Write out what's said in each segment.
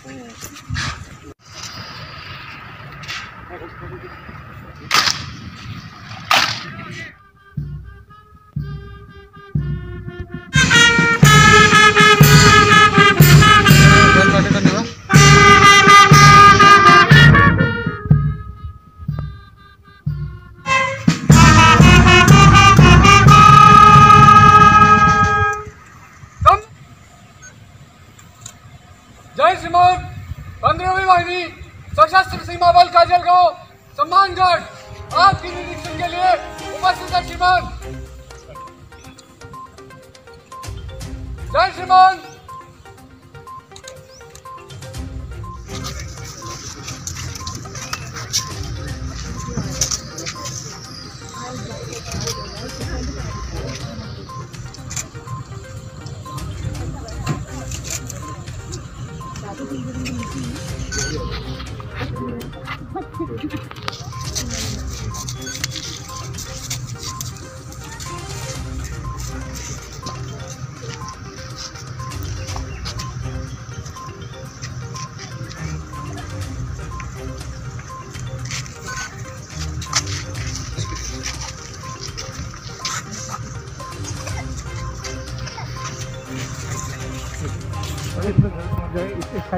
जय श्रीमान 15वीं वाहिनी सशस्त्र सीमा बल काजलगांव सम्मानगढ़ आपकी निरीक्षण के लिए उपस्थित है श्रीमान। जय श्रीमान।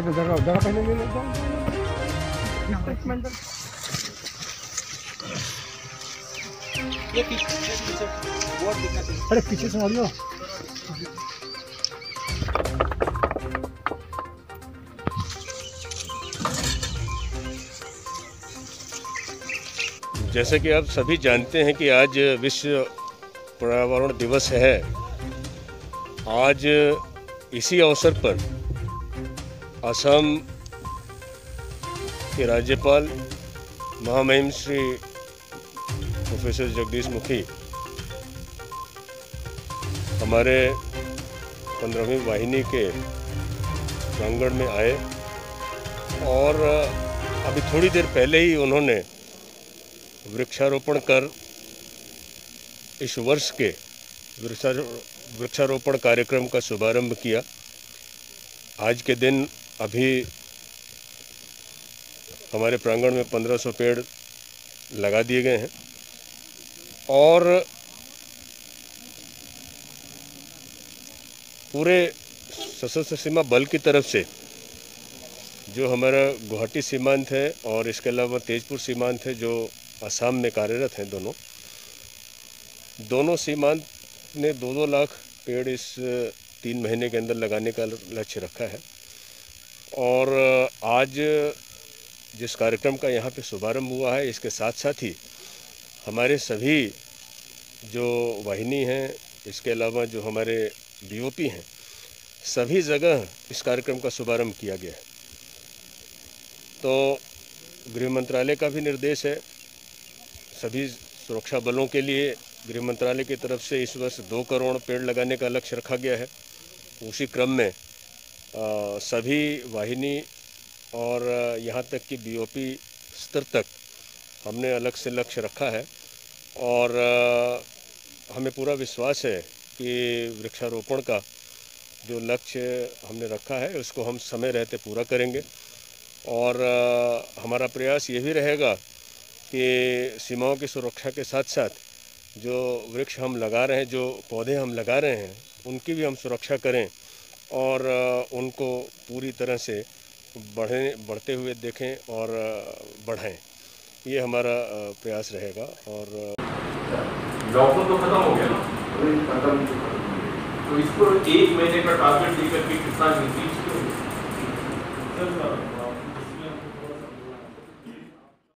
जगह पहले ले लेते हैं। ये पीछे बोर्ड दिखना चाहिए। अरे पीछे से हटियो। जैसे कि आप सभी जानते हैं कि आज विश्व पर्यावरण दिवस है। आज इसी अवसर पर असम के राज्यपाल महामहिम श्री प्रोफेसर जगदीश मुखी हमारे 15वीं वाहिनी के प्रांगण में आए और अभी थोड़ी देर पहले ही उन्होंने वृक्षारोपण कर इस वर्ष के वृक्षारोपण कार्यक्रम का शुभारंभ किया। आज के दिन अभी हमारे प्रांगण में 1500 पेड़ लगा दिए गए हैं और पूरे सशस्त्र सीमा बल की तरफ से जो हमारा गुवाहाटी सीमांत है और इसके अलावा तेजपुर सीमांत है जो असम में कार्यरत हैं, दोनों सीमांत ने 2-2 लाख पेड़ इस 3 महीने के अंदर लगाने का लक्ष्य रखा है। और आज जिस कार्यक्रम का यहाँ पे शुभारंभ हुआ है, इसके साथ साथ ही हमारे सभी जो वाहिनी हैं, इसके अलावा जो हमारे बीओपी हैं, सभी जगह इस कार्यक्रम का शुभारंभ किया गया है। तो गृह मंत्रालय का भी निर्देश है, सभी सुरक्षा बलों के लिए गृह मंत्रालय की तरफ से इस वर्ष 2 करोड़ पेड़ लगाने का लक्ष्य रखा गया है। उसी क्रम में सभी वाहिनी और यहाँ तक कि बीओपी स्तर तक हमने अलग से लक्ष्य रखा है और हमें पूरा विश्वास है कि वृक्षारोपण का जो लक्ष्य हमने रखा है उसको हम समय रहते पूरा करेंगे। और हमारा प्रयास ये भी रहेगा कि सीमाओं की सुरक्षा के साथ साथ जो वृक्ष हम लगा रहे हैं, जो पौधे हम लगा रहे हैं, उनकी भी हम सुरक्षा करें और उनको पूरी तरह से बढ़ते हुए देखें और बढ़ाएं। ये हमारा प्रयास रहेगा। और लॉकडाउन तो खत्म हो गया ना, तो इसको 1 महीने का टारगेट लेकर के किसान नीति